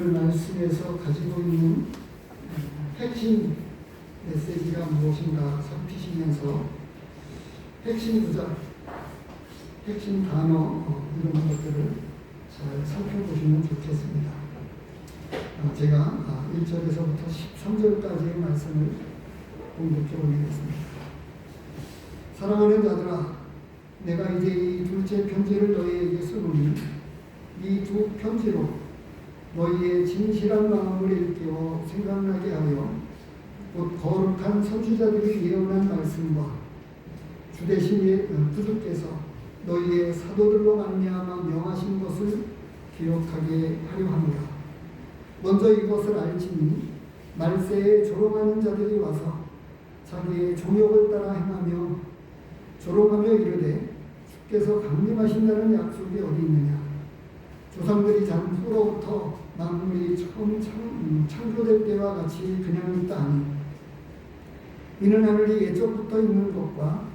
오늘 말씀에서 가지고 있는 핵심 메시지가 무엇인가 살피시면서 핵심 구절, 핵심 단어 이런 것들을 잘 살펴보시면 좋겠습니다. 제가 1절에서부터 13절까지의 말씀을 공독해 보겠습니다. 사랑하는 자들아, 내가 이제 이 둘째 편지를 너희에게 쓰노니 이 두 편지로 너희의 진실한 마음을 일깨워 생각나게 하여 곧 거룩한 선지자들이 예언한 말씀과 주 대신 구주께서 너희의 사도들로 말미암아 명하신 것을 기록하게 하려 합니다. 먼저 이것을 알지니 말세에 조롱하는 자들이 와서 자기의 종욕을 따라 행하며 조롱하며 이르되 주께서 강림하신다는 약속이 어디 있느냐. 조상들이 장후로부터 만물이 처음 창조될 때와 같이 그냥 있다 하니 이는 하늘이 예적부터 있는 것과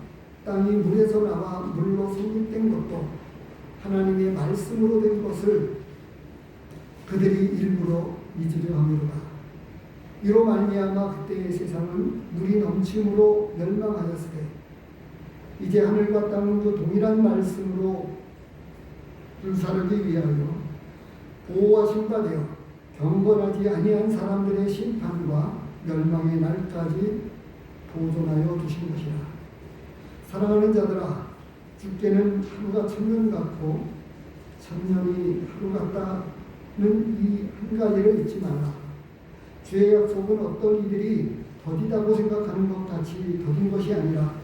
땅이 물에서 나와 물로 성립된 것도 하나님의 말씀으로 된 것을 그들이 일부러 잊으려 함이로다. 이로 말미암아 그때의 세상은 물이 넘침으로 멸망하였으되 이제 하늘과 땅은 그 동일한 말씀으로 불사르기 위하여 보호하신 바 되어 경건하지 아니한 사람들의 심판과 멸망의 날까지 보존하여 두신 것이라. 사랑하는 자들아, 주께는 하루가 천년 같고 천년이 하루 같다는 이 한 가지를 잊지 말라. 주의 약속은 어떤 이들이 더디다고 생각하는 것 같이 더딘 것이 아니라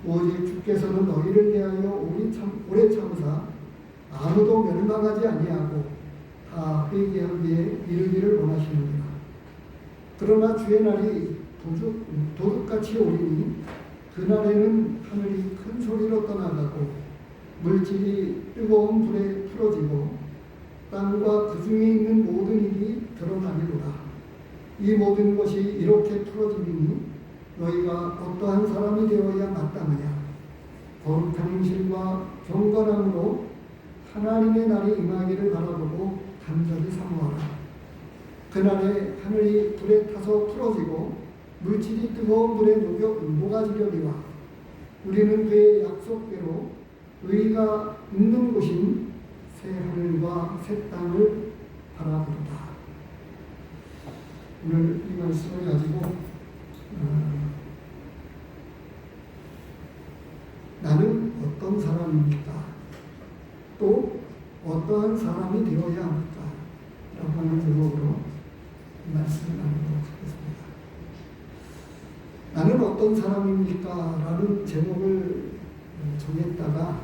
오직 주께서는 너희를 대하여 오래 참으사 아무도 멸망하지 아니하고 다 회개하기에 이르기를 원하시느니라. 그러나 주의 날이 도둑같이 오리니 그날에는 하늘이 큰 소리로 떠나가고 물질이 뜨거운 불에 풀어지고 땅과 그 중에 있는 모든 일이 드러나리로다. 이 모든 것이 이렇게 풀어지니 너희가 어떠한 사람이 되어야 마땅하냐. 거룩한 행실과 경건함으로 하나님의 날이 임하기를 바라보고 간절히 사모하라. 그날에 하늘이 불에 타서 풀어지고 물질이 뜨거운 물에 녹아지려니와 우리는 그의 약속대로 의가 있는 곳인 새 하늘과 새 땅을 바라보도다. 오늘 이 말씀을 가지고 나는 어떤 사람입니까? 또 어떠한 사람이 되어야 합니까? 라고 하는 제목으로 말씀을 나누도록 하겠습니다. 나는 어떤 사람입니까? 라는 제목을 정했다가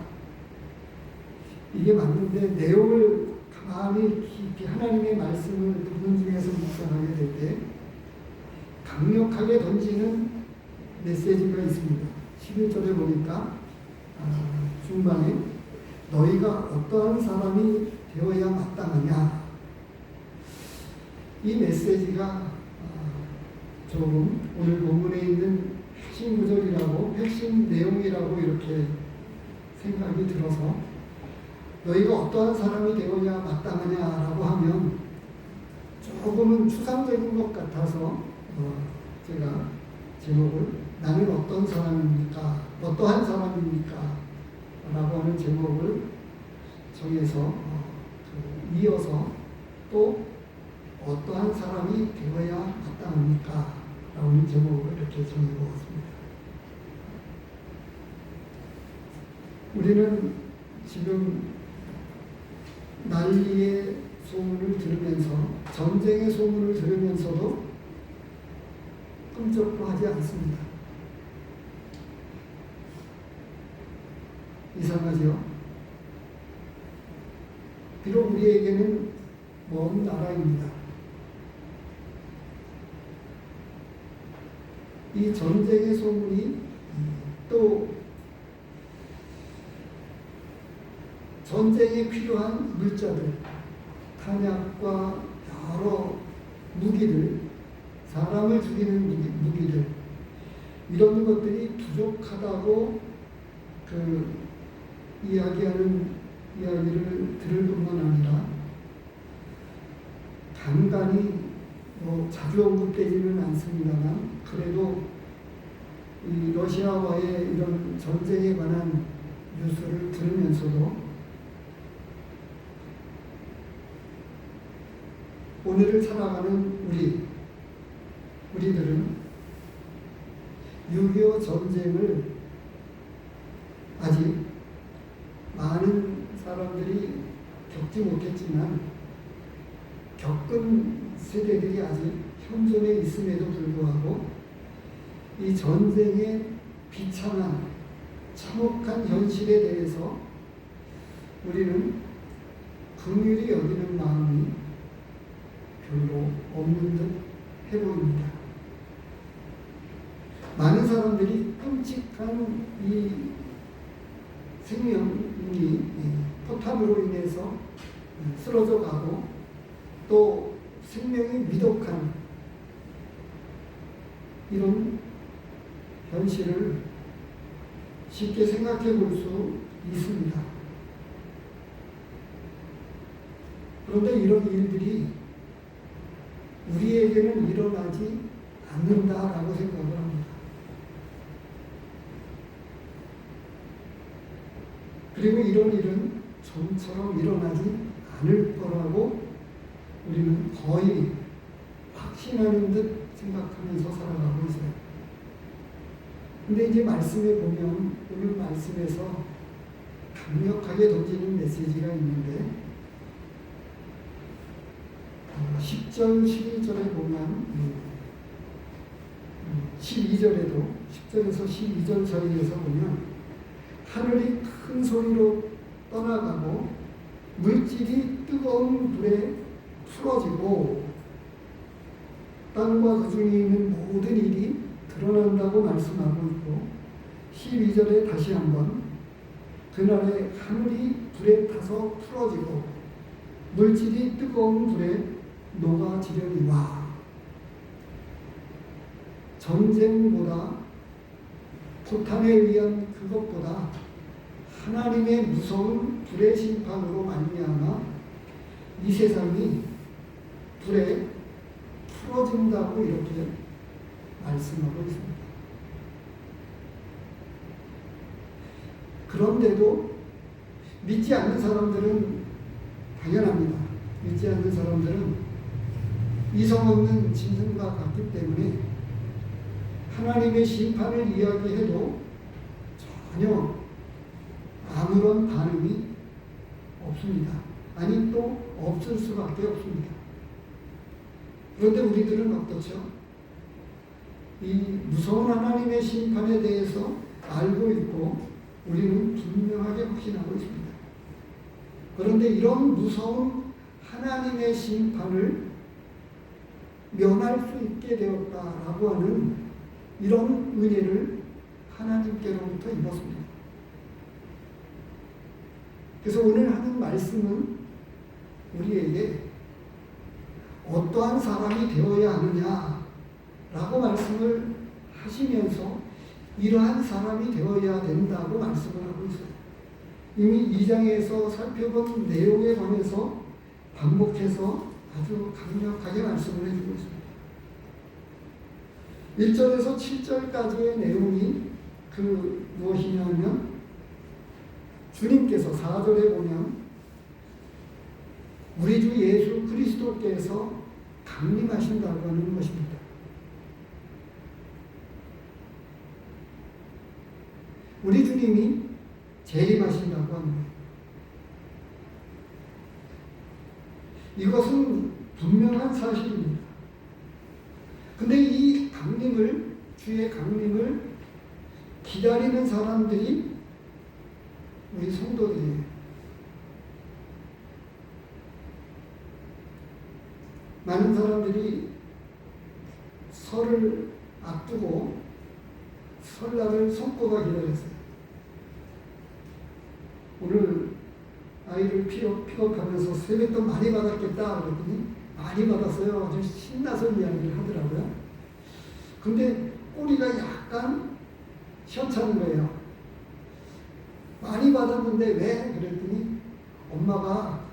이게 맞는데 내용을 가만히 깊이 하나님의 말씀을 부분 중에서 묵상하게 될 때 강력하게 던지는 메시지가 있습니다. 11절에 보니까 중반에 너희가 어떠한 사람이 되어야 마땅하냐. 이 메시지가 조금 오늘 본문에 있는 핵심 구절이라고 핵심 내용이라고 이렇게 생각이 들어서 너희가 어떠한 사람이 되어야 마땅하냐라고 하면 조금은 추상적인 것 같아서 제가 제목을 나는 어떤 사람입니까? 어떠한 사람입니까? 라고 하는 제목을 정해서 이어서 또 어떠한 사람이 되어야 마땅합니까? 라고 하는 제목을 이렇게 정해보았습니다. 우리는 지금 난리의 소문을 들으면서 전쟁의 소문을 들으면서도 끔찍도 하지 않습니다. 이상하죠? 비록 우리에게는 먼 나라입니다. 이 전쟁의 소문이 또 전쟁에 필요한 물자들, 탄약과 여러 무기들, 사람을 죽이는 무기들 이런 것들이 부족하다고 이야기를 들을 뿐만 아니라 간간히 자주 언급되지는 않습니다만 그래도 이 러시아와의 이런 전쟁에 관한 뉴스를 들으면서도 오늘을 살아가는 우리들은 6.25 전쟁을 아직 많은 사람들이 겪지 못했지만 겪은 세대들이 아직 현존해 있음에도 불구하고 이 전쟁의 비참한 참혹한 현실에 대해서 우리는 긍휼히 여기는 마음이 별로 없는 듯 해보입니다. 많은 사람들이 끔찍한 이 생명이 포탄으로 인해서 쓰러져 가고 또 생명이 위독한 이런 현실을 쉽게 생각해 볼 수 있습니다. 그런데 이런 일들이 우리에게는 일어나지 않는다라고 생각을 합니다. 그리고 이런 일은 좀처럼 일어나지 않을 거라고 우리는 거의 확신하는 듯 생각하면서 살아가고 있어요. 근데 이제 말씀에 보면 오늘 말씀에서 강력하게 던지는 메시지가 있는데 10절, 12절에 보면 12절에도 10절에서 12절 사이에서 보면 하늘이 큰 소리로 떠나가고 물질이 뜨거운 불에 풀어지고 땅과 그 중에 있는 모든 일이 드러난다고 말씀하고 있고 12절에 다시 한번 그날에 하늘이 불에 타서 풀어지고 물질이 뜨거운 불에 녹아지려니와 전쟁보다 포탄에 의한 그것보다 하나님의 무서운 불의 심판으로 말미암아 이 세상이 불에 풀어진다고 이렇게 말씀하고 있습니다. 그런데도 믿지 않는 사람들은 당연합니다. 믿지 않는 사람들은 이성 없는 짐승과 같기 때문에 하나님의 심판을 이야기해도 전혀 아무런 반응이 없습니다. 아니 또 없을 수밖에 없습니다. 그런데 우리들은 어떻죠? 이 무서운 하나님의 심판에 대해서 알고 있고 우리는 분명하게 확신하고 있습니다. 그런데 이런 무서운 하나님의 심판을 면할 수 있게 되었다라고 하는 이런 은혜를 하나님께로부터 입었습니다. 그래서 오늘 하는 말씀은 우리에게 어떠한 사람이 되어야 하느냐라고 말씀을 하시면서 이러한 사람이 되어야 된다고 말씀을 하고 있어요. 이미 2장에서 살펴본 내용에 관해서 반복해서 아주 강력하게 말씀을 해주고 있습니다. 1절에서 7절까지의 내용이 무엇이냐면 주님께서 4절에 보면 우리 주 예수 그리스도께서 강림하신다고 하는 것입니다. 우리 주님이 재림하신다고 합니다. 이것은 분명한 사실입니다. 근데 이 강림을, 주의 강림을 기다리는 사람들이 우리 성도들이에요. 많은 사람들이 설을 앞두고 설날을 손꼽아 기다렸어요. 오늘 아이를 픽업하면서 세뱃돈 많이 받았겠다 그랬더니 많이 받았어요. 아주 신나서 이야기를 하더라고요. 근데 꼬리가 약간 시원찮은 거예요. 많이 받았는데 왜? 그랬더니 엄마가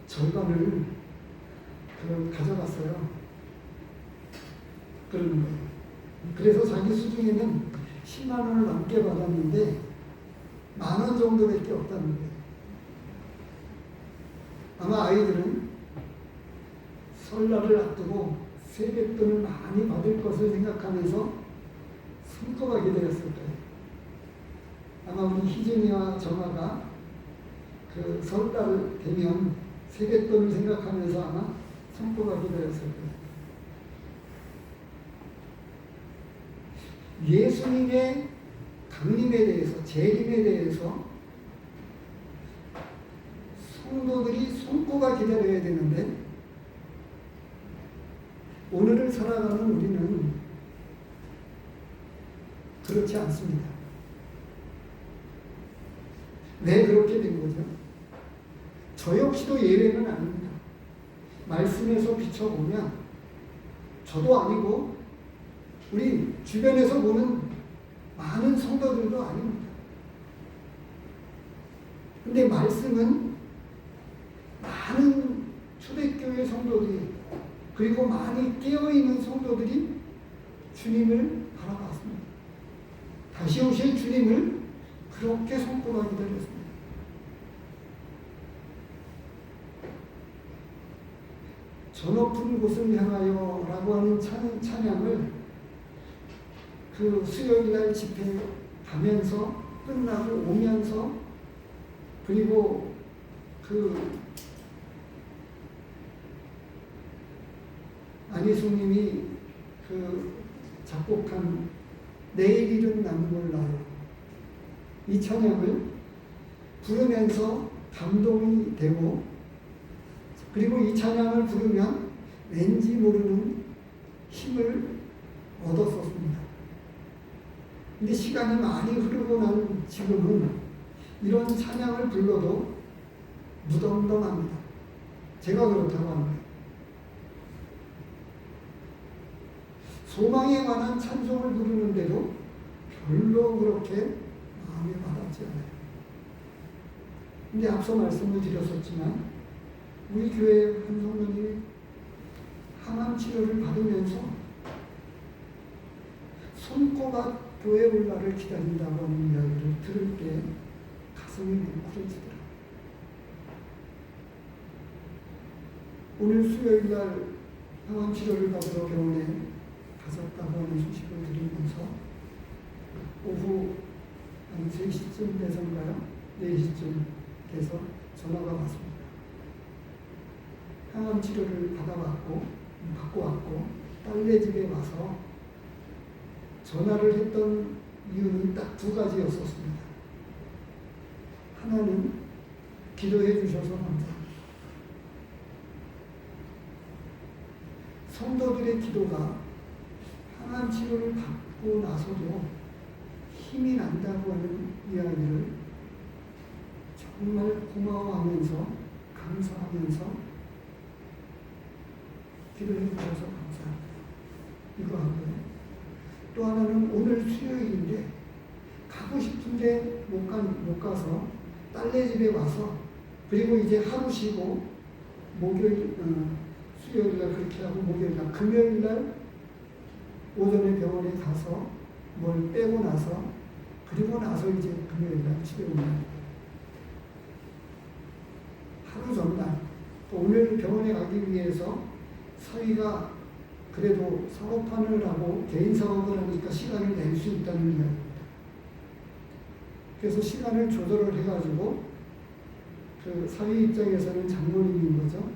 절반을 가져갔어요. 그러는 거예요. 그래서 자기 수중에는 10만 원을 넘게 받았는데 10,000원 정도밖에 없다는 거예요. 아마 아이들은 설날을 앞두고 세뱃돈을 많이 받을 것을 생각하면서 손꼽아 기다렸을 거예요. 아마 우리 희준이와 정아가 그 설날 되면 세뱃돈을 생각하면서 아마 손꼽아 기다렸을 거예요. 예수님의 강림에 대해서, 재림에 대해서 성도들이 손꼽아 기다려야 되는데 오늘을 살아가는 우리는 그렇지 않습니다. 왜 그렇게 된 거죠? 저 역시도 예외는 아닙니다. 말씀에서 비춰보면 저도 아니고 우리 주변에서 보는 많은 성도들도 아닙니다. 근데 말씀은 많은 초대교회 성도들이 그리고 많이 깨어있는 성도들이 주님을 바라봤습니다. 다시 오실 주님을 그렇게 손꼽아 기다렸습니다. 저 높은 곳을 향하여 라고 하는 찬양을 그 수요일날 집회 가면서 끝나고 오면서 그리고 그 안희숙님이 그 작곡한 내일 일은 난 몰라요. 이 찬양을 부르면서 감동이 되고 그리고 이 찬양을 부르면 왠지 모르는 힘을 얻었었습니다. 근데 시간이 많이 흐르고 난 지금은 이런 찬양을 불러도 무덤덤합니다. 제가 그렇다고 합니다. 소망에 관한 찬송을 부르는데도 별로 그렇게 마음에 와닿지 않아요. 근데 앞서 말씀을 드렸었지만 우리 교회 한 성도님이 항암 치료를 받으면서 손꼽아 교회 올 날을 기다린다고 하는 이야기를 들을 때 가슴이 뭉클해지더라고요. 오늘 수요일 날 항암 치료를 받으러 병원에 가셨다고 하는 소식을 들으면서 오후 한 3시쯤 돼서인가요? 4시쯤 돼서 전화가 왔습니다. 항암 치료를 받고 왔고 딸네 집에 와서 전화를 했던 이유는 딱 2가지였었습니다. 하나는 기도해 주셔서 감사합니다. 성도들의 기도가 항암 치료를 받고 나서도 힘이 난다고 하는 이야기를 정말 고마워하면서 감사하면서 기도해 주셔서 감사합니다. 이거 하고요. 또 하나는 오늘 수요일인데 가고 싶은데 못 가서 딸네 집에 와서 그리고 이제 하루 쉬고 목요일 수요일 날 그렇게 하고 목요일 날 금요일 날 오전에 병원에 가서 뭘 빼고 나서 그리고 나서 이제 금요일 날 집에 오는 거예요. 하루 전날 또 오늘 병원에 가기 위해서 사위가 그래도 사업하느라고 하고 개인 사업을 하니까 시간을 낼 수 있다는 이야기입니다. 그래서 시간을 조절을 해가지고 그 사위 입장에서는 장모님인 거죠.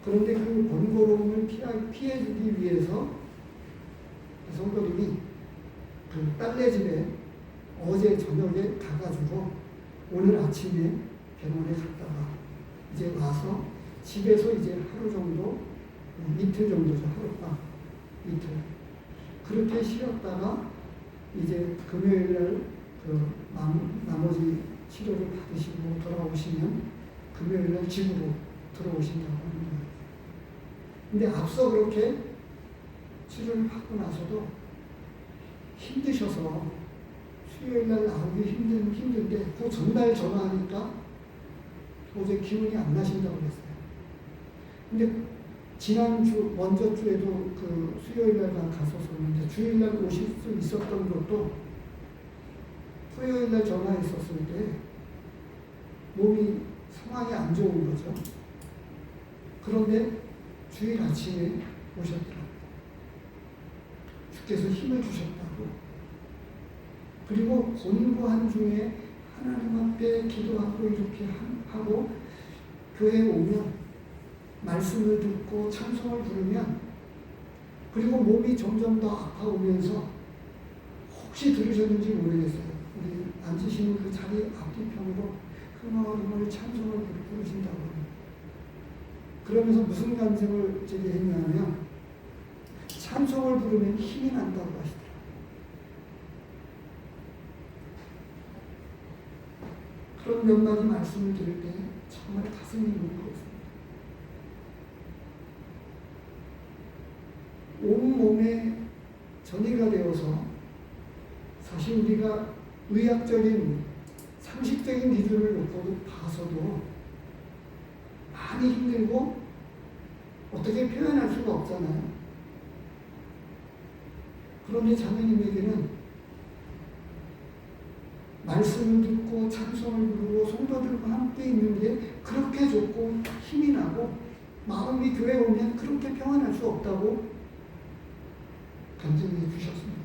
그런데 그 번거로움을 피해주기 위해서 그 성도님이 그 딸네 집에 어제 저녁에 가가지고 오늘 아침에 병원에 갔다가 이제 와서 집에서 이제 하루 정도 이틀 정도죠. 하룻밤 이틀 그렇게 쉬었다가 이제 금요일날 그 나머지 치료를 받으시고 돌아오시면 금요일날 집으로 들어오신다고 합니다. 근데 앞서 그렇게 치료를 받고 나서도 힘드셔서 수요일날 나오기 힘든데 그 전날 전화하니까 도저히 기운이 안 나신다고 그랬어요. 근데 지난주, 먼저 주에도 그 수요일날 갔었었는데 주일날 오실 수 있었던 것도 토요일날 전화했었을 때 몸이 상황이 안 좋은 거죠. 그런데 주일 아침에 오셨더라고요. 주께서 힘을 주셨다고. 그리고 권고한 중에 하나님 앞에 기도하고 이렇게 하고 교회에 오면 말씀을 듣고 찬송을 부르면 그리고 몸이 점점 더 아파오면서 혹시 들으셨는지 모르겠어요. 우리 앉으시는 그 자리 앞뒤편으로 흥얼흥얼 찬송을 부르신다고 합니다. 그러면서 무슨 간증을 제게 했냐면 찬송을 부르면 힘이 난다고 하시더라고요. 그런 몇 마디 말씀을 들을 때 정말 가슴이 무거웠습니다. 온몸에 전이가 되어서 사실 우리가 의학적인 상식적인 기준을 놓고 봐서도 많이 힘들고 어떻게 표현할 수가 없잖아요. 그런데 자매님에게는 말씀을 듣고 찬송을 부르고 성도들과 함께 있는 게 그렇게 좋고 힘이 나고 마음이 교회에 오면 그렇게 평안할 수 없다고 간증해 주셨습니다.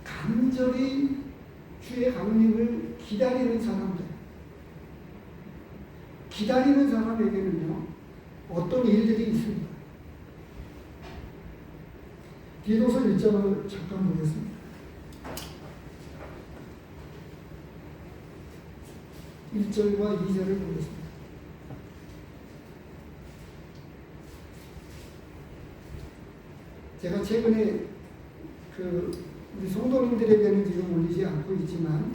간절히 주의 강림을 기다리는 사람에게는요 어떤 일들이 있습니다. 디도서 1장을 잠깐 보겠습니다. 1절과 2절을 보겠습니다. 제가 최근에 우리 성도님들에게는 지금 올리지 않고 있지만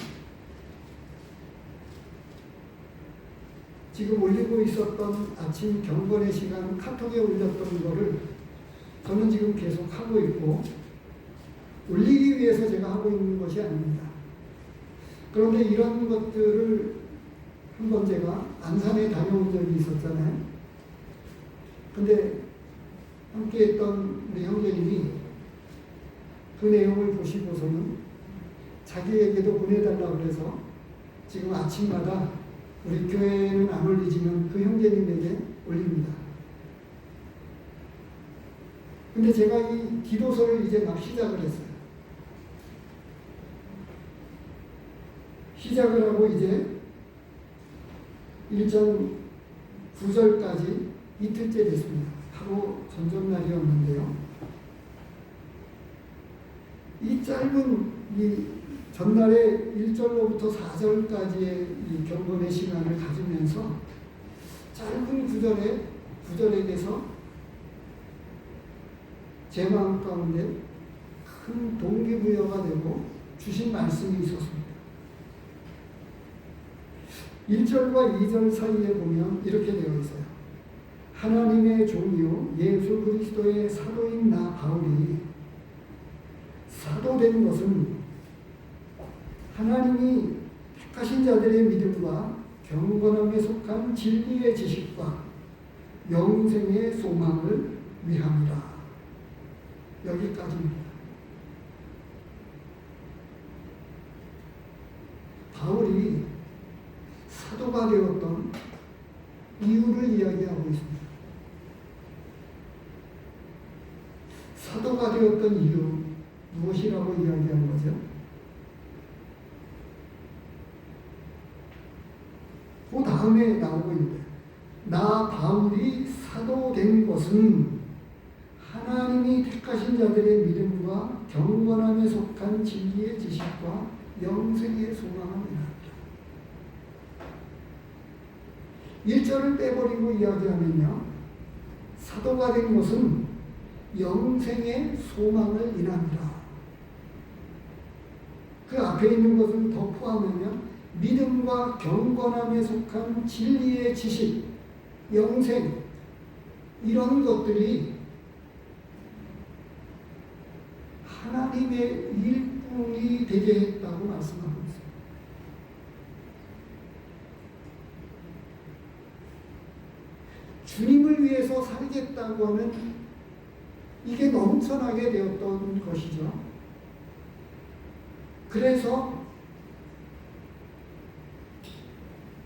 지금 올리고 있었던 아침 경건의 시간 카톡에 올렸던 거를 저는 지금 계속 하고 있고 올리기 위해서 제가 하고 있는 것이 아닙니다. 그런데 이런 것들을 한번 제가 안산에 다녀온 적이 있었잖아요. 근데 함께 했던 우리 형제님이 그 내용을 보시고서는 자기에게도 보내달라고 그래서 지금 아침마다 우리 교회는 안 올리지만 그 형제님에게 올립니다. 근데 제가 이 기도서를 이제 막 시작을 했어요. 시작을 하고 이제 1장 9절까지 이틀째 됐습니다. 바로 전전날이었는데요. 이 짧은 이 전날에 1절로부터 4절까지의 이 경건의 시간을 가지면서 짧은 구절에게서 제 마음 가운데 큰 동기부여가 되고 주신 말씀이 있었습니다. 1절과 2절 사이에 보면 이렇게 되어 있어요. 하나님의 종이요 예수 그리스도의 사도인 나 바울이 사도된 것은 하나님이 택하신 자들의 믿음과 경건함에 속한 진리의 지식과 영생의 소망을 위함이라. 여기까지입니다. 바울이 사도가 되었던 이유를 이야기하고 있습니다. 사도가 되었던 이유 무엇이라고 이야기한 거죠? 그 다음에 나오고 있는데 나 바울이 사도된 것은 하나님이 택하신 자들의 믿음과 경건함에 속한 진리의 지식과 영생의 소망을 위하여 1절을 빼버리고 이야기하면요. 사도가 된 것은 영생의 소망을 인합니다. 그 앞에 있는 것을 더 포함하면 믿음과 경건함에 속한 진리의 지식, 영생 이런 것들이 하나님의 일꾼이 되게 했다고 말씀하고 있습니다. 주님을 위해서 살겠다고 하는 이게 넘쳐나게 되었던 것이죠. 그래서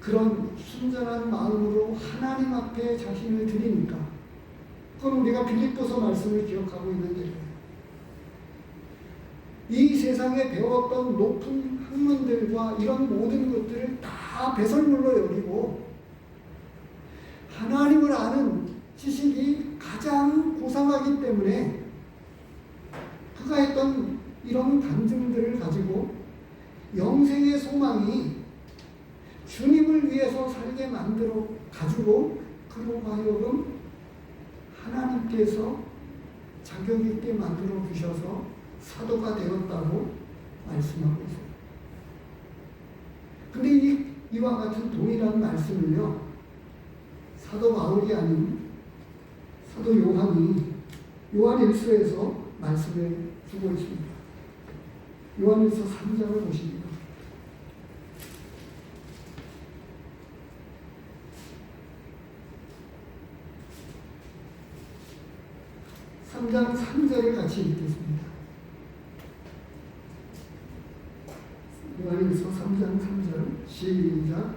그런 순전한 마음으로 하나님 앞에 자신을 드리니까, 그건 우리가 빌립보서 말씀을 기억하고 있는데, 이 세상에 배웠던 높은 학문들과 이런 모든 것들을 다 배설물로 여기고 하나님을 아는 지식이 가장 고상하기 때문에 그가 했던 이런 간증들을 가지고 영생의 소망이 주님을 위해서 살게 만들어 가지고 그로 하여금 하나님께서 자격 있게 만들어 주셔서 사도가 되었다고 말씀하고 있어요. 근데 이와 같은 동일한 말씀을요, 사도 바울이 아닌 사도 요한이 요한일서에서 말씀을 주고 있습니다. 요한일서 3장을 보십니다. 3장 3절을 같이 읽겠습니다. 요한일서 3장 3절 시작.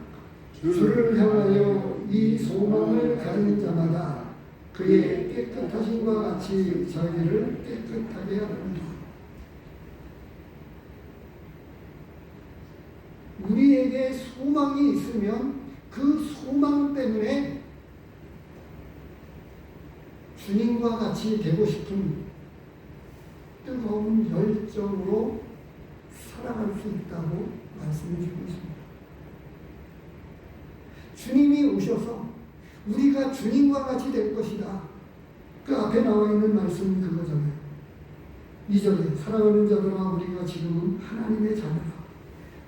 주를 향하여 이 소망을 가진 자마다 그의 깨끗하심과 같이 자기를 깨끗하게 하느니라. 우리에게 소망이 있으면 그 소망 때문에 주님과 같이 되고 싶은 뜨거운 열정으로 살아갈 수 있다고 말씀해 주고 있습니다. 주님이 오셔서 우리가 주님과 같이 될 것이다. 그 앞에 나와 있는 말씀이 그거잖아요. 2절에 사랑하는 자들아 우리가 지금은 하나님의 자녀라.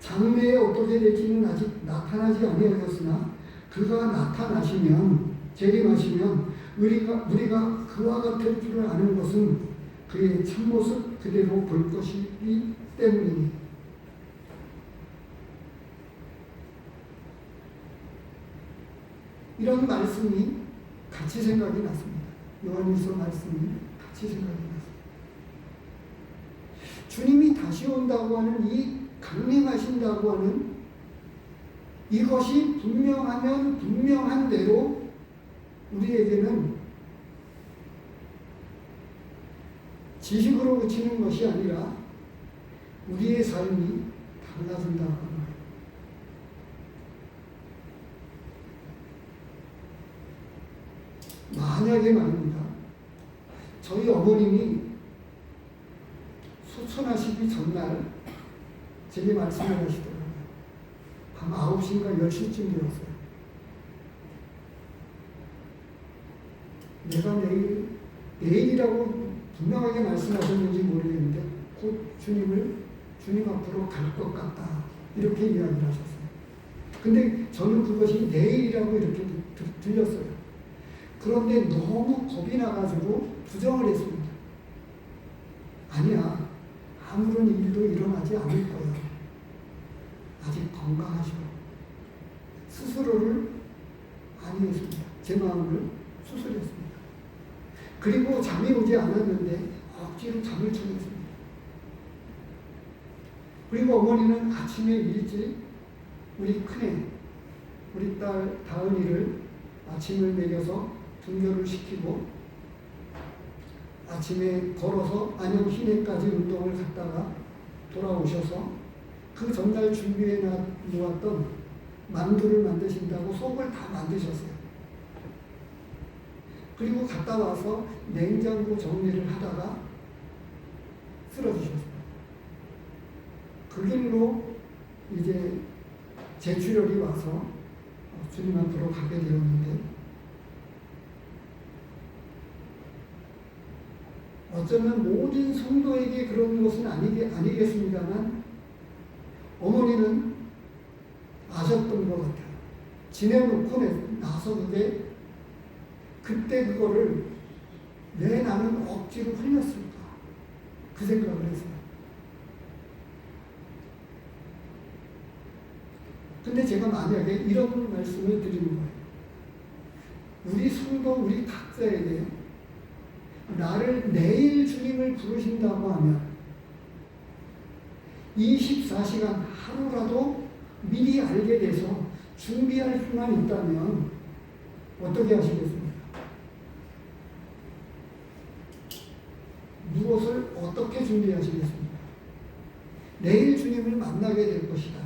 장래에 어떻게 될지는 아직 나타나지 아니하였으나 그가 나타나시면 재림하시면 우리가 그와 같을 줄 아는 것은 그의 참모습 그대로 볼 것이기 때문이니. 이런 말씀이 같이 생각이 났습니다. 요한일서 말씀이 같이 생각이 났습니다. 주님이 다시 온다고 하는 이 강림하신다고 하는 이것이 분명하면 분명한 대로 우리에게는 지식으로 그치는 것이 아니라 우리의 삶이 달라진다고 합니다. 만약에 말입니다. 저희 어머님이 소천하시기 전날 제게 말씀을 하시더라고요. 밤 9시인가 10시쯤 되었어요. 내가 내일이라고 분명하게 말씀하셨는지 모르겠는데 곧 주님 앞으로 갈 것 같다. 이렇게 이야기를 하셨어요. 근데 저는 그것이 내일이라고 이렇게 들렸어요. 그런데 너무 겁이 나가지고 부정을 했습니다. 아니야. 아무런 일도 일어나지 않을 거야. 아직 건강하시고. 스스로를 안위했습니다. 제 마음을 수술했습니다. 그리고 잠이 오지 않았는데 억지로 잠을 청했습니다. 그리고 어머니는 아침에 일찍 우리 큰애, 우리 딸 다은이를 아침을 먹여서 등교를 시키고 아침에 걸어서 안녕 시내까지 운동을 갔다가 돌아오셔서 그 전날 준비해 놓았던 만두를 만드신다고 속을 다 만드셨어요. 그리고 갔다 와서 냉장고 정리를 하다가 쓰러지셨어요. 그 길로 이제 제출혈이 와서 주님 앞으로 가게 되었는데 어쩌면 모든 성도에게 그런 것은 아니겠습니다만 어머니는 아셨던 것 같아요. 지내놓고 나서 그때 그거를 왜 나는 억지로 흘렸을까? 그 생각을 했어요. 근데 제가 만약에 이런 말씀을 드리는 거예요. 우리 성도 우리 각자에게 나를 내일 주님을 부르신다고 하면 24시간 하루라도 미리 알게 돼서 준비할 수만 있다면 어떻게 하시겠습니까? 무엇을 어떻게 준비하시겠습니까? 내일 주님을 만나게 될 것이다.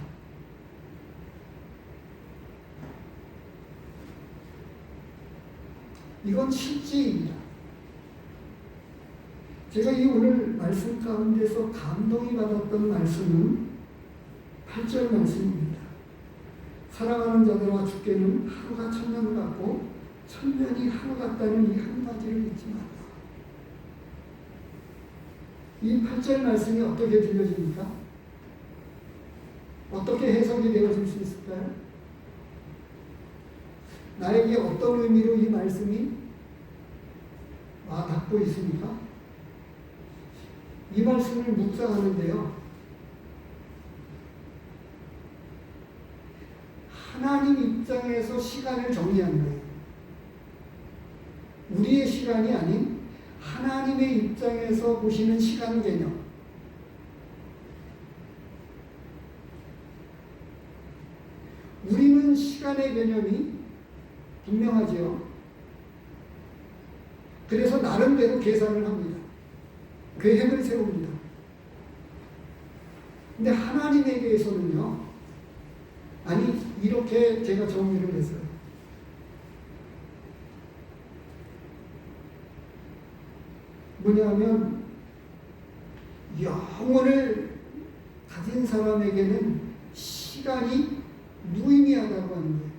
이건 실제입니다. 제가 이 오늘 말씀 가운데서 감동이 받았던 말씀은 8절 말씀입니다. 사랑하는 자들아 주께는 하루가 천년 같고 천년이 하루 같다는 이 한 가지를 잊지 말라. 이 8절 말씀이 어떻게 들려집니까? 어떻게 해석이 되어질 수 있을까요? 나에게 어떤 의미로 이 말씀이 닿고 있습니까? 이 말씀을 묵상하는데요, 하나님 입장에서 시간을 정리하는 거예요. 우리의 시간이 아닌 하나님의 입장에서 보시는 시간 개념. 우리는 시간의 개념이 분명하지요. 그래서 나름대로 계산을 합니다. 계획을 세웁니다. 근데 하나님에게서는요, 아니, 이렇게 제가 정리를 했어요. 뭐냐면, 영혼을 가진 사람에게는 시간이 무의미하다고 하는 거예요.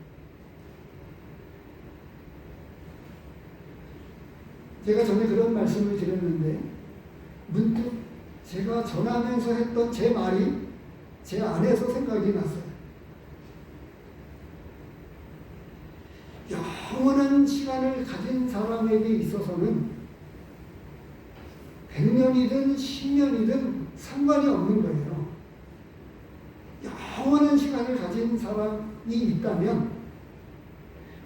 제가 전에 그런 말씀을 드렸는데, 문득 제가 전하면서 했던 제 말이 제 안에서 생각이 났어요. 영원한 시간을 가진 사람에게 있어서는 100년이든 10년이든 상관이 없는 거예요. 영원한 시간을 가진 사람이 있다면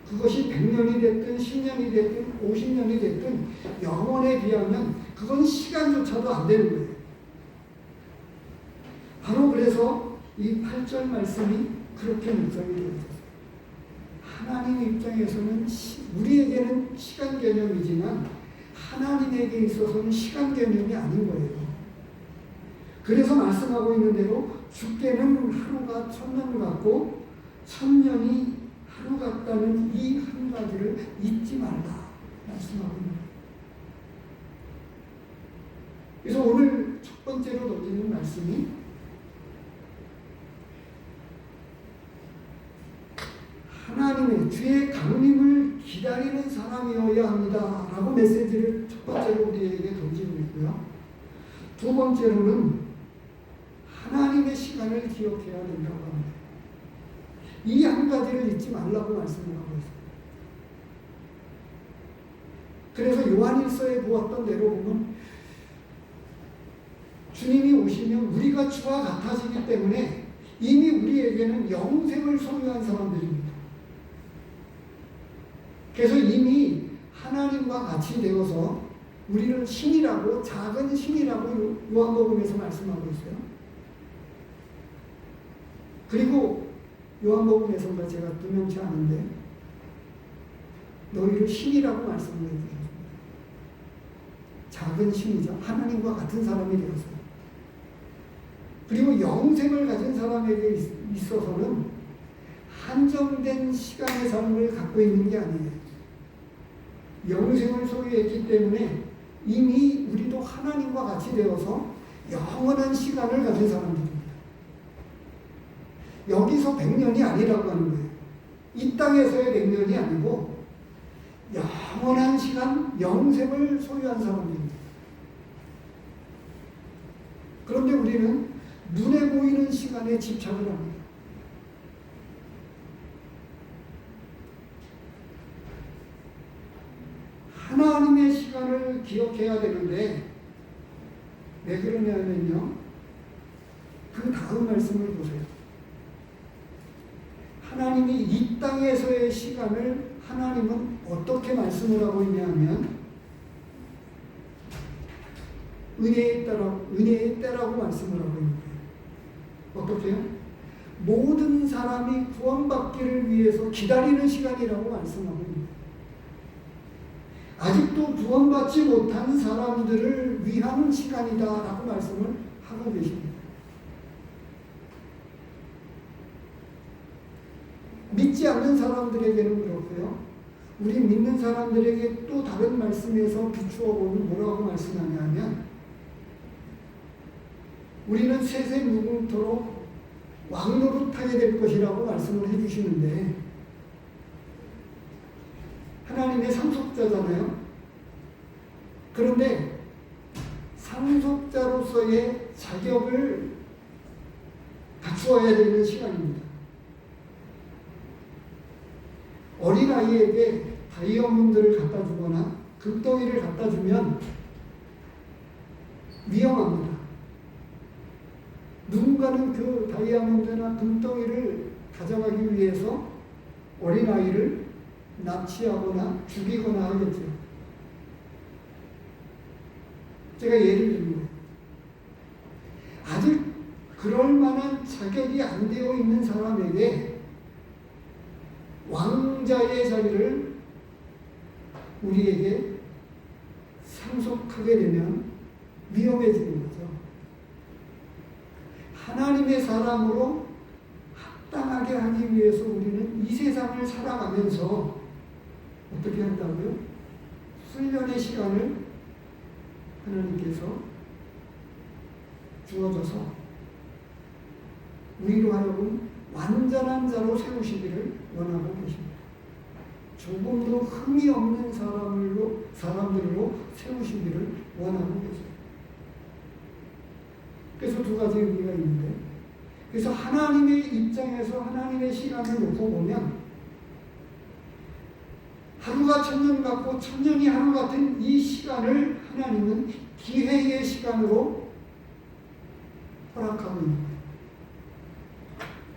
그것이 100년이 됐든 10년이 됐든 50년이 됐든 영원에 비하면 그건 시간조차도 안 되는 거예요. 바로 그래서 이 8절 말씀이 그렇게 묵상이 되어졌어요. 하나님 입장에서는 우리에게는 시간 개념이지만 하나님에게 있어서는 시간 개념이 아닌 거예요. 그래서 말씀하고 있는 대로 주께는 하루가 천년 같고 천년이 하루 같다는 이 한 가지를 잊지 말라 말씀하고 있는 거예요. 그래서 오늘 첫 번째로 던지는 말씀이 하나님의 주의 강림을 기다리는 사람이어야 합니다 라고 메시지를 첫 번째로 우리에게 던지고 있고요. 두 번째로는 하나님의 시간을 기억해야 된다고 합니다. 이 한 가지를 잊지 말라고 말씀을 하고 있습니다. 그래서 요한일서에 보았던 대로 보면 주님이 오시면 우리가 주와 같아지기 때문에 이미 우리에게는 영생을 소유한 사람들입니다. 그래서 이미 하나님과 같이 되어서 우리는 신이라고, 작은 신이라고 요한복음에서 말씀하고 있어요. 그리고 요한복음에서가 제가 분명치 않은데 너희를 신이라고 말씀을 해주셨습니다. 작은 신이죠. 하나님과 같은 사람이 되었어요. 그리고 영생을 가진 사람에게 있어서는 한정된 시간의 삶을 갖고 있는 게 아니에요. 영생을 소유했기 때문에 이미 우리도 하나님과 같이 되어서 영원한 시간을 가진 사람들입니다. 여기서 100년이 아니라고 하는 거예요. 이 땅에서의 100년이 아니고 영원한 시간, 영생을 소유한 사람입니다. 그런데 우리는 눈에 보이는 시간에 집착을 합니다. 하나님의 시간을 기억해야 되는데 왜 그러냐면요, 그 다음 말씀을 보세요. 하나님이 이 땅에서의 시간을 하나님은 어떻게 말씀을 하고 있냐면 은혜의 때라고 말씀을 하고 있는 거예요. 어떻게요? 모든 사람이 구원받기를 위해서 기다리는 시간이라고 말씀하고 있는 거예요. 아직도 구원받지 못한 사람들을 위한 시간이다라고 말씀을 하고 계십니다. 믿지 않는 사람들에게는 그렇고요. 우리 믿는 사람들에게 또 다른 말씀에서 비추어 보면 뭐라고 말씀하냐면 우리는 셋의 무궁토록 왕노릇하게 될 것이라고 말씀을 해주시는데 하나님의 상속자잖아요. 그런데 상속자로서의 자격을 갖추어야 되는 시간입니다. 어린아이에게 다이아몬드를 갖다 주거나 금덩이를 갖다 주면 위험합니다. 누군가는 그 다이아몬드나 금덩이를 가져가기 위해서 어린아이를 납치하거나 죽이거나 하겠죠. 제가 예를 들면 아직 그럴 만한 자격이 안 되어 있는 사람에게 왕자의 자리를 우리에게 상속하게 되면 위험해지는 거죠. 하나님의 사람으로 합당하게 하기 위해서 우리는 이 세상을 살아가면서 어떻게 한다고요? 훈련의 시간을 하나님께서 주어져서 우리로 하여금 완전한 자로 세우시기를 원하고 계십니다. 조금도 흠이 없는 사람들로 세우시기를 원하고 계십니다. 그래서 두 가지 의미가 있는데, 그래서 하나님의 입장에서 하나님의 시간을 놓고 보면 하루가 천년 같고 천년이 하루 같은 이 시간을 하나님은 기회의 시간으로 허락하고 있는 거예요.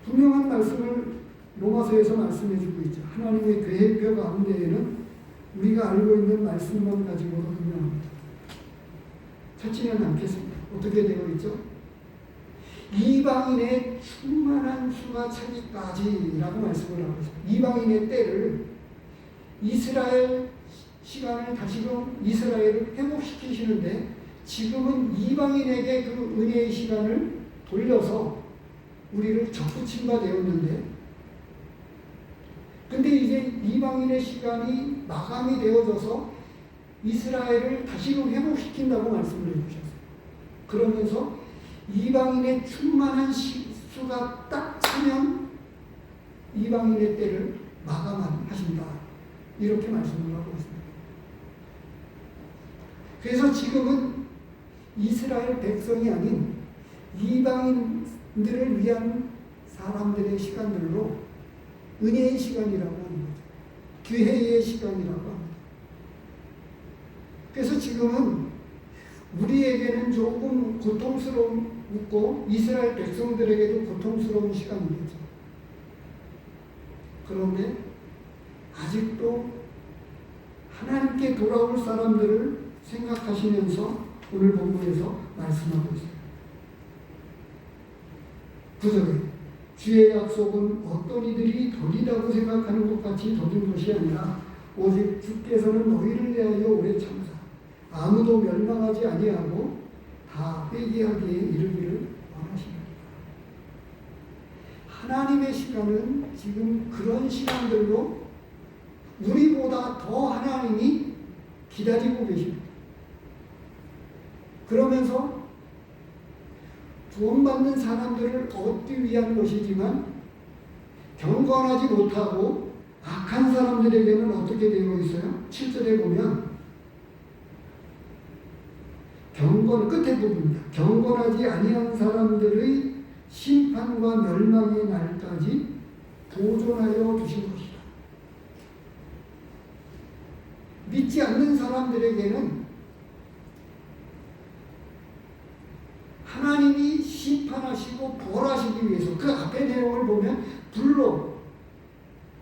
분명한 말씀을 로마서에서 말씀해주고 있죠. 하나님의 계획 가운데에는 우리가 알고 있는 말씀만 가지고도 분명합니다. 찾지는 않겠습니다. 어떻게 되어 있죠? 이방인의 충만한 수가 차기까지라고 말씀을 하고 있습니다. 이방인의 때를 이스라엘 시간을 다시금 이스라엘을 회복시키시는데 지금은 이방인에게 그 은혜의 시간을 돌려서 우리를 접붙임 바 되었는데 근데 이제 이방인의 시간이 마감이 되어져서 이스라엘을 다시금 회복시킨다고 말씀을 해주셨어요. 그러면서 이방인의 충만한 수가 딱 차면 이방인의 때를 마감하신다. 이렇게 말씀을 하고 있습니다. 그래서 지금은 이스라엘 백성이 아닌 이방인들을 위한 사람들의 시간들로 은혜의 시간이라고 하는 거죠. 기회의 시간이라고 합니다. 그래서 지금은 우리에게는 조금 고통스럽고 이스라엘 백성들에게도 고통스러운 시간이겠죠. 그런데 아직도 하나님께 돌아올 사람들을 생각하시면서 오늘 본문에서 말씀하고 있어요. 9절에 주의 약속은 어떤 이들이 더디다고 생각하는 것 같이 더딘 것이 아니라 오직 주께서는 너희를 대하여 오래 참사 아무도 멸망하지 아니하고 다 회개하기에 이르기를 원하십니다. 하나님의 시간은 지금 그런 시간들로 우리보다 더 하나님이 기다리고 계십니다. 그러면서 구원받는 사람들을 얻기 위한 것이지만 경건하지 못하고 악한 사람들에게는 어떻게 되어 있어요? 7절에 보면 끝에 부분입니다. 경건하지 아니한 사람들의 심판과 멸망의 날까지 보존하여 두신 것이다. 믿지 않는 사람들에게는 하나님이 심판하시고 벌하시기 위해서 그 앞의 내용을 보면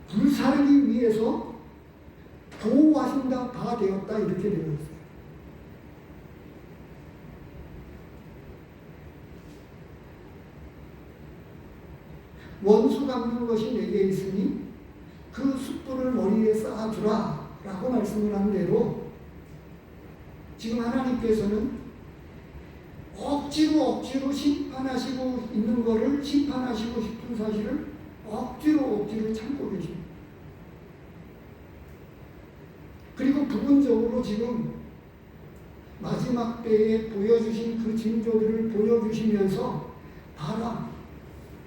불사르기 위해서 보호하신 바 되었다 이렇게 되어 있어요. 원수 갚는 것이 내게 있으니 그 숯불을 머리에 쌓아두라 라고 말씀을 한 대로 지금 하나님께서는 억지로 심판하시고 있는 것을 심판하시고 싶은 사실을 억지로 참고 계십니다. 그리고 부분적으로 지금 마지막 때에 보여주신 그 징조들을 보여주시면서 바람,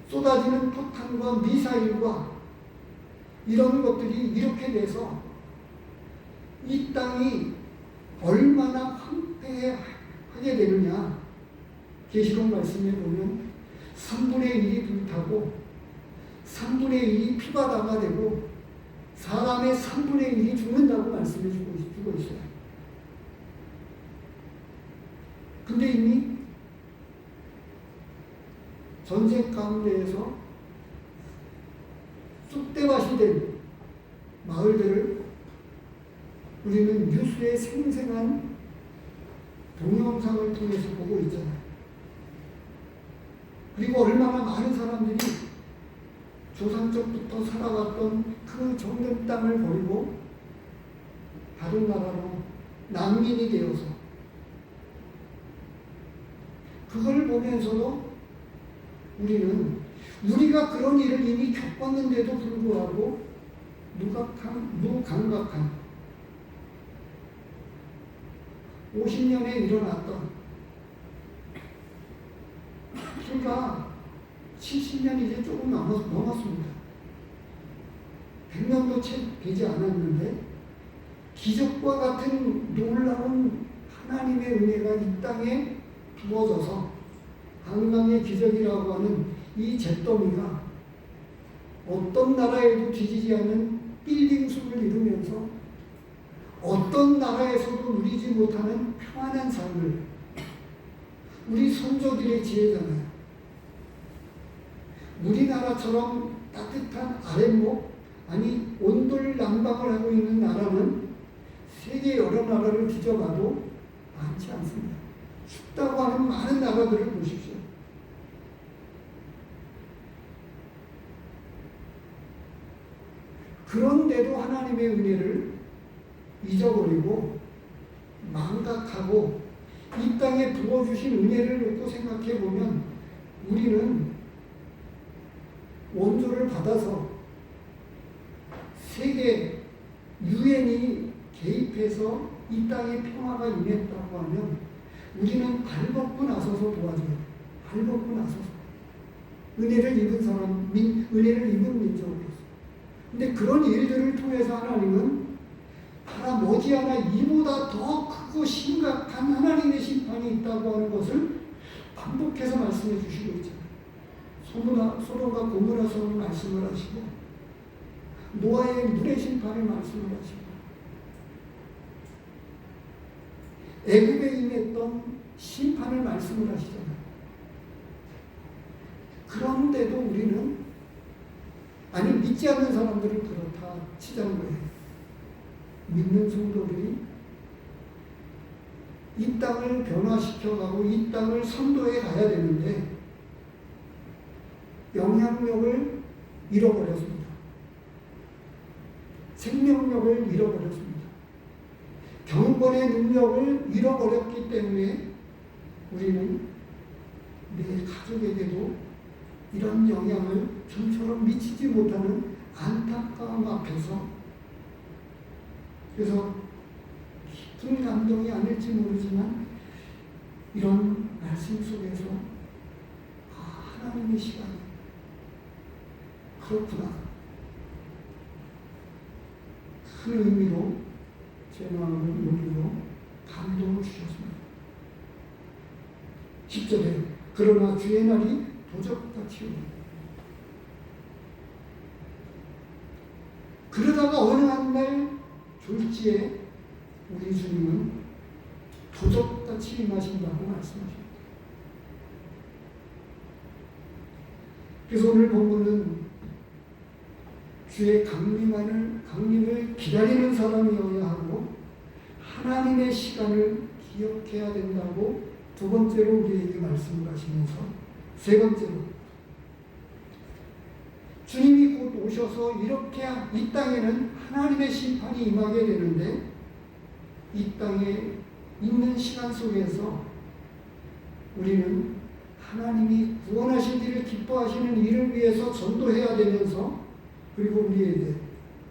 쏟아지는 포탄과 미사일과 이런 것들이 이렇게 돼서 이 땅이 얼마나 황폐하게 되느냐. 계시록 말씀에 보면 3분의 1이 불타고 3분의 1이 피바다가 되고 사람의 3분의 1이 죽는다고 말씀해 주고 있어요. 근데 이미 전쟁 가운데에서 쑥대밭이 된 마을들을 우리는 뉴스의 생생한 동영상을 통해서 보고 있잖아요. 그리고 얼마나 많은 사람들이 조상적부터 살아왔던 그 정든 땅을 버리고 다른 나라로 난민이 되어서 그걸 보면서도 우리는 우리가 그런 일을 이미 겪었는데도 불구하고 무감각한 50년에 일어났던 불과 70년 이제 조금 넘었습니다. 100년도 채 되지 않았는데 기적과 같은 놀라운 하나님의 은혜가 이 땅에 부어져서 한강의 기적이라고 하는 이 잿더미가 어떤 나라에도 뒤지지 않은 빌딩 숲을 이루면서 어떤 나라에서도 누리지 못하는 평안한 삶을 우리 선조들의 지혜잖아요. 우리나라처럼 따뜻한 아랫목, 아니 온돌 난방을 하고 있는 나라는 세계 여러 나라를 뒤져봐도 많지 않습니다. 춥다고 하는 많은 나라들을 보십시오. 그런데도 하나님의 은혜를 잊어버리고 망각하고 이 땅에 부어주신 은혜를 놓고 생각해보면 우리는 원조를 받아서 세계 유엔이 개입해서 이 땅에 평화가 임했다고 하면 우리는 발벗고 나서서 도와줘요. 발벗고 나서서 은혜를 입은 사람, 은혜를 입은 민족으로서. 근데 그런 일들을 통해서 하나님은 하나 머지않아 이보다 더 크고 심각한 하나님의 심판이 있다고 하는 것을 반복해서 말씀해 주시고 있잖아요. 소돔과 고모라서는 말씀을 하시고 노아의 물의 심판을 말씀을 하시고 애굽에 임했던 심판을 말씀을 하시잖아요. 그런데도 우리는 아니 믿지 않는 사람들은 그렇다 치자는 거예요. 믿는 성도들이 이 땅을 변화시켜가고 이 땅을 선도해 가야 되는데 영향력을 잃어버렸습니다. 생명력을 잃어버렸습니다. 경건의 능력을 잃어버렸기 때문에 우리는 내 가족에게도 이런 영향을 좀처럼 미치지 못하는 안타까움 앞에서 그래서 깊은 감동이 아닐지 모르지만 이런 말씀 속에서 하나님의 시간이 그렇구나. 그 의미로 제 마음을 여기로 감동을 주셨습니다. 10절에 그러나 주의 날이 도적같이 오니 그러다가 어느 한 날 졸지에 우리 주님은 도적같이 임하신다고 말씀하십니다. 그래서 오늘 본문은 주의 강림을 기다리는 사람이어야 하고 하나님의 시간을 기억해야 된다고 두 번째로 우리에게 말씀을 하시면서 세 번째로 주님이 곧 오셔서 이렇게 이 땅에는 하나님의 심판이 임하게 되는데 이 땅에 있는 시간 속에서 우리는 하나님이 구원하신 일을 기뻐하시는 일을 위해서 전도해야 되면서 그리고 우리에게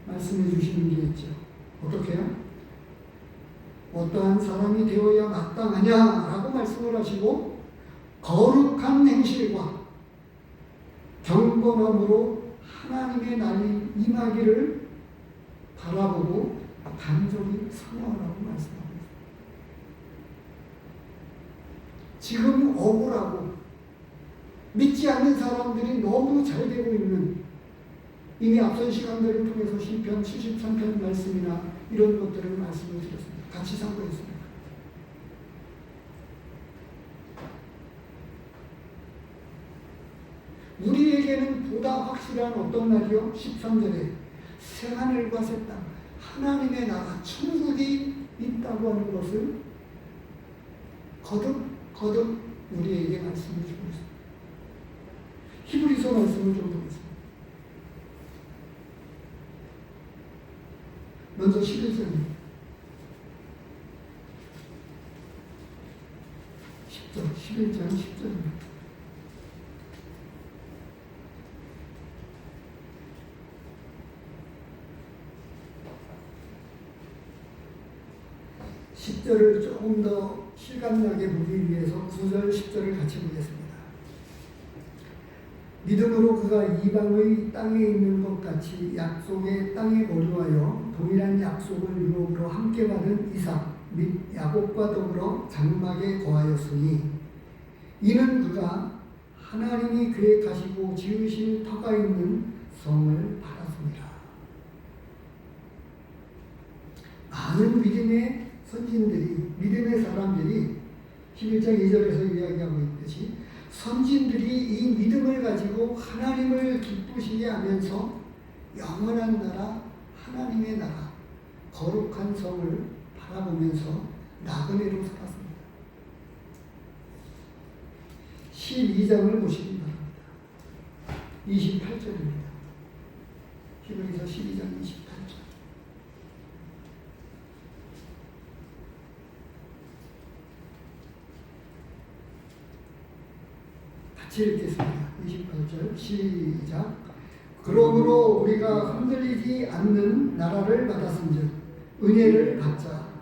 말씀해 주시는 게 있죠. 어떻게 해요? 어떠한 사람이 되어야 마땅하냐라고 말씀을 하시고 거룩한 행실과 경건함으로 하나님의 날이 임하기를 바라보고 간절히 사모하라고 말씀하고 있습니다. 지금 억울하고 믿지 않는 사람들이 너무 잘 되고 있는 이미 앞선 시간들을 통해서 시편 73편 말씀이나 이런 것들을 말씀을 드렸습니다. 같이 참고했습니다. 우리에게는 보다 확실한 어떤 날이요? 13절에 새하늘과 새 땅, 하나님의 나라, 천국이 있다고 하는 것을 거듭 우리에게 말씀해 주고 있습니다. 히브리서 말씀을 좀 보겠습니다. 먼저 11절입니다. 11장 10절입니다. (10절을) 조금 더 실감나게 보기 위해서 9절, 10절을 같이 보겠습니다. 믿음으로 그가 이방의 땅에 있는 것 같이 약속의 땅에 거주하여 동일한 약속을 유업으로 함께 받은 이삭 및 야곱과 더불어 장막에 거하였으니 이는 그가 하나님이 계획하시고 지으신 터가 있는 성을 받았습니다. 많은 믿음의 선진들이, 믿음의 사람들이 11장 2절에서 이야기하고 있듯이 선진들이 이 믿음을 가지고 하나님을 기쁘시게 하면서 영원한 나라, 하나님의 나라, 거룩한 성을 바라보면서 나그네로 살았습니다. 12장을 보시기 바랍니다. 28절입니다. 히브리서 12장 28절. 같이 읽겠습니다. 28절 시작. 그러므로 우리가 흔들리지 않는 나라를 받았은즉 은혜를 받자.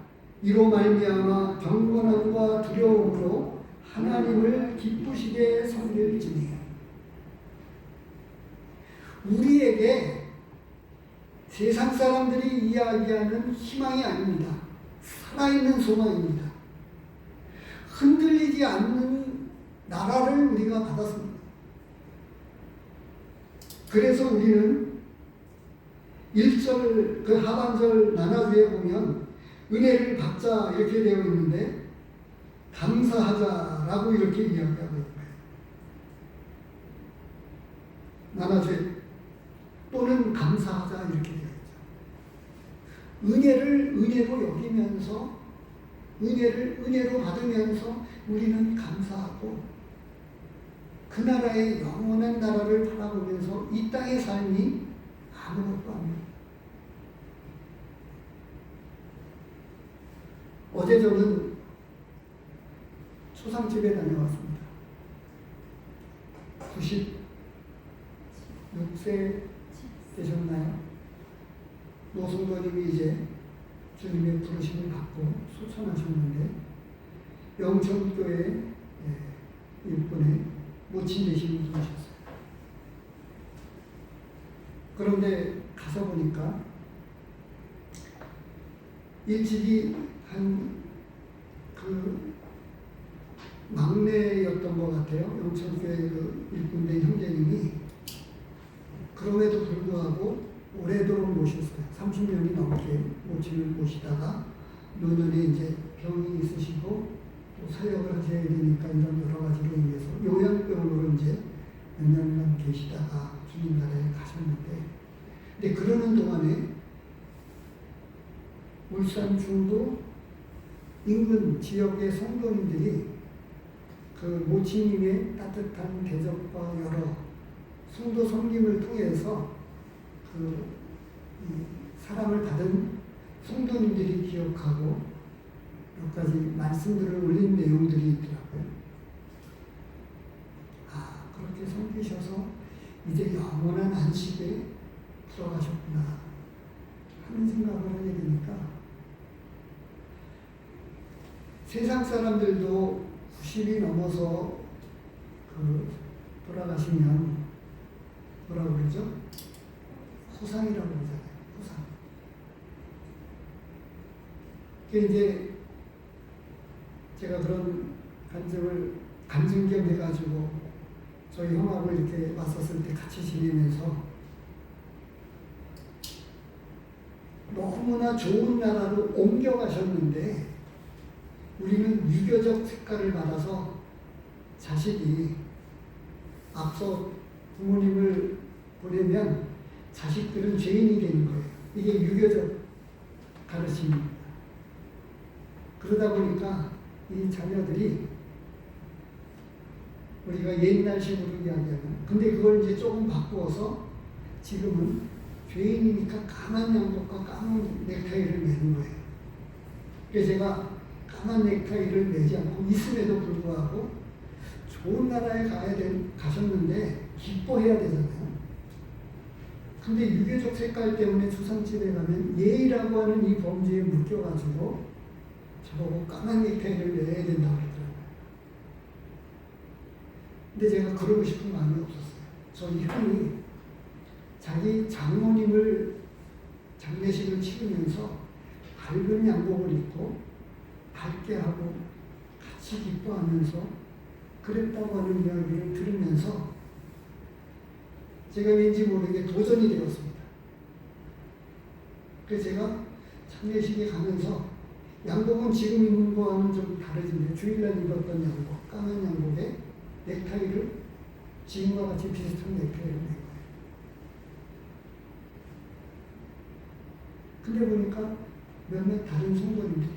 이로 말미암아 경건함과 두려움으로 하나님을 기쁘시게 섬길지니. 우리에게 세상 사람들이 이야기하는 희망이 아닙니다. 살아있는 소망입니다. 흔들리지 않는 나라를 우리가 받았습니다. 그래서 우리는 1절 그 하반절 나눠주에 보면 은혜를 받자 이렇게 되어 있는데 감사하자라고 이렇게 이야기하고 있는 거예요. 나눠주에 또는 감사하자 이렇게 되어 있죠. 은혜를 은혜로 여기면서 은혜를 은혜로 받으면서 우리는 감사하고 그 나라의 영원한 나라를 바라보면서 이 땅의 삶이 아무것도 아닙니다. 어제 저는 초상집에 다녀왔습니다. 96세 되셨나요? 노성도님이 이제 주님의 부르심을 받고 소천하셨는데 영천교회 일꾼의 모친 되시는 분이셨어요. 그런데 가서 보니까 일찍이 한 그 막내였던 것 같아요. 영천교회 그 일꾼된 형제님이. 그럼에도 불구하고 오래도록 모셨어요. 30년이 넘게 모친을 모시다가 노년에 이제 병이 있으시고 또 사역을 하셔야 되니까 이런 여러 가지로 인해서 요양병으로 이제 몇 년간 계시다가 주님 나라에 가셨는데 근데 그러는 동안에 울산 중도 인근 지역의 성도님들이 그 모치님의 따뜻한 대접과 여러 성도 섬김을 통해서 사랑을 받은 성도님들이 기억하고 몇 가지 말씀들을 올린 내용들이 있더라고요. 그렇게 섬기셔서 이제 영원한 안식에 들어가셨구나 하는 생각을 하게 되니까 세상 사람들도 90이 넘어서 돌아가시면 뭐라고 그러죠? 호상이라고 그러잖아요. 호상. 그게 이제 제가 그런 간증겸해가지고 저희 형하고 이렇게 왔었을 때 같이 지내면서 너무나 좋은 나라로 옮겨가셨는데 우리는 유교적 색깔을 받아서 자식이 앞서 부모님을 보내면 자식들은 죄인이 되는 거예요. 이게 유교적 가르침입니다. 그러다 보니까 이 자녀들이 우리가 옛날식으로 이야기하는, 근데 그걸 이제 조금 바꾸어서 지금은 죄인이니까 까만 양복과 까만 넥타이를 매는 거예요. 그래서 제가 까만 넥타이를 매지 않고 있음에도 불구하고 좋은 나라에 가셨는데 기뻐해야 되잖아요. 근데 유교적 색깔 때문에 주상집에 가면 예의라고 하는 이 범죄에 묶여가지고 저보고 까만 넥타이를 매야 된다고 그러더라고요. 근데 제가 그러고 싶은 마음이 없었어요. 저희 형이 자기 장모님을 장례식을 치르면서 밝은 양복을 입고 밝게 하고 같이 기뻐하면서 그랬다고 하는 이야기를 들으면서 제가 왠지 모르게 도전이 되었습니다. 그래서 제가 장례식에 가면서 양복은 지금 입는 거와는 좀 다르지만 주일날 입었던 양복, 까만 양복에 넥타이를 지금과 같이 비슷한 넥타이를 낸 거예요. 근데 보니까 몇몇 다른 성도님들이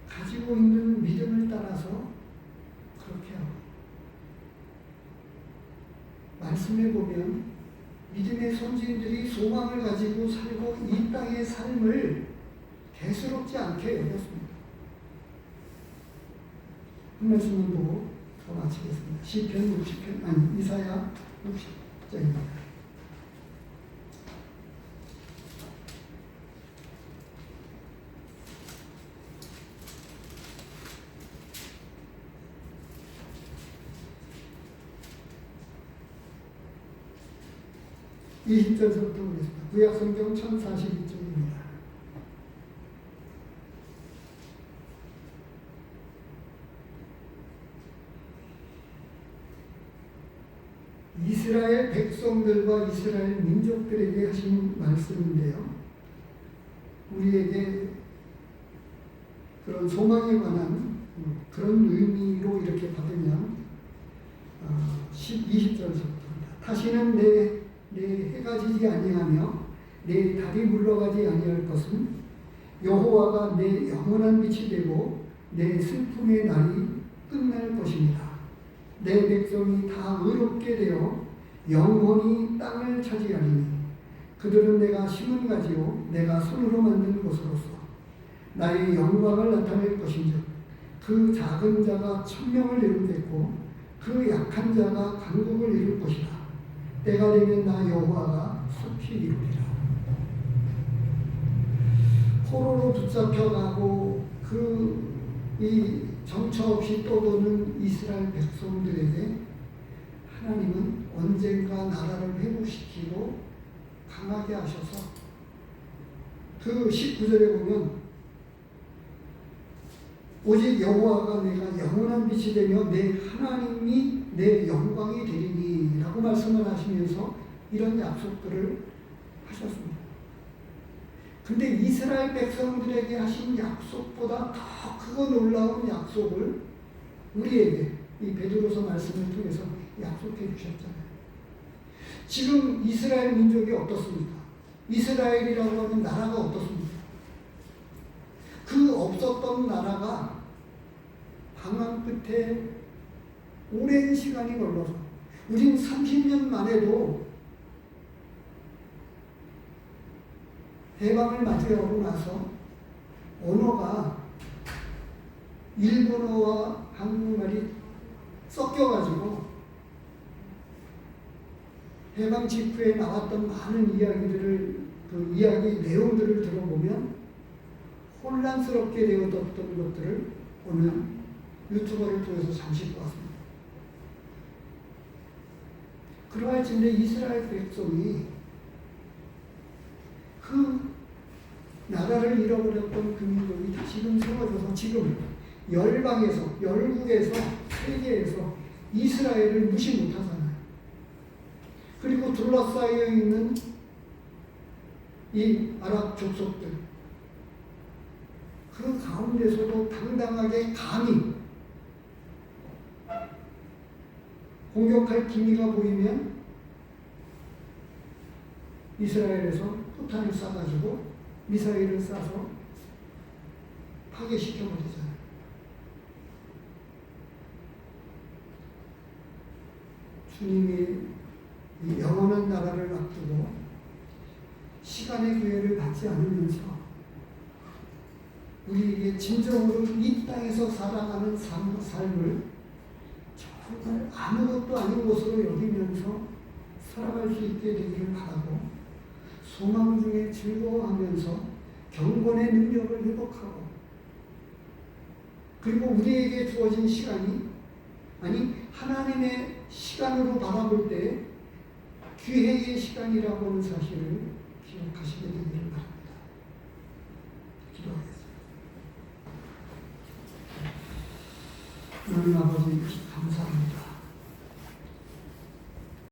가지고 있는 믿음을 따라서 그렇게 하고, 말씀해 보면 믿음의 선지인들이 소망을 가지고 살고 이 땅의 삶을 대수롭지 않게 여겼습니다. 한 말씀만 보고 더 마치겠습니다. 시편 60편, 이사야 60장입니다. 이 20절부터 보겠습니다. 구약성경 1042쪽입니다. 이스라엘 백성들과 이스라엘 민족들에게 하신 말씀인데요. 우리에게 그런 소망에 관한 그런 의미로 이렇게 받으면 20절부터입니다. 다시는 내 해가 지지 아니하며 내 달이 물러가지 아니할 것은 여호와가 내 영원한 빛이 되고 내 슬픔의 날이 끝날 것입니다. 내 백성이 다 의롭게 되어 영원히 땅을 차지하리니 그들은 내가 심은 가지요 내가 손으로 만든 것으로서 나의 영광을 나타낼 것인즉 그 작은 자가 천명을 이루겠고 그 약한 자가 강국을 이룰 것이다. 때가 되면 나 여호와가 속히 이루리라. 포로로 붙잡혀가고 이 정처 없이 떠도는 이스라엘 백성들에게 하나님은 언젠가 나라를 회복시키고 강하게 하셔서 그 19절에 보면 오직 여호와가 내가 영원한 빛이 되며 내 하나님이 내 영광이 되리니 라고 말씀을 하시면서 이런 약속들을 하셨습니다. 근데 이스라엘 백성들에게 하신 약속보다 더 크고 놀라운 약속을 우리에게 이 베드로서 말씀을 통해서 약속해 주셨잖아요. 지금 이스라엘 민족이 어떻습니까? 이스라엘이라고 하는 나라가 어떻습니까? 그 없었던 나라가 방황 끝에 오랜 시간이 걸려서 우린 30년 만에도 해방을 맞이하고 나서 언어가 일본어와 한국말이 섞여가지고 해방 직후에 나왔던 많은 이야기들을 그 이야기 내용들을 들어보면 혼란스럽게 되어졌던 것들을 오늘 유튜버를 통해서 잠시 보았습니다. 그러할진데 이스라엘 백성이 그 나라를 잃어버렸던 그 민족이 다시금 세워져서 지금 열방에서, 열국에서, 세계에서 이스라엘을 무시 못하잖아요. 그리고 둘러싸여 있는 이 아랍 족속들, 그 가운데서도 당당하게 감히 공격할 기미가 보이면 이스라엘에서 포탄을 쏴가지고 미사일을 쏴서 파괴시켜버리잖아요. 주님이 이 영원한 나라를 앞두고 시간의 기회를 받지 않으면서 우리에게 진정으로 이 땅에서 살아가는 삶을 정말 아무것도 아닌 것으로 여기면서 살아갈 수 있게 되기를 바라고, 소망 중에 즐거워하면서 경건의 능력을 회복하고, 그리고 우리에게 주어진 시간이, 아니 하나님의 시간으로 바라볼 때 기회의 시간이라고 하는 사실을 기억하시게 되기를 바랍니다. 기도하겠습니다. 하나님 아버지 감사합니다.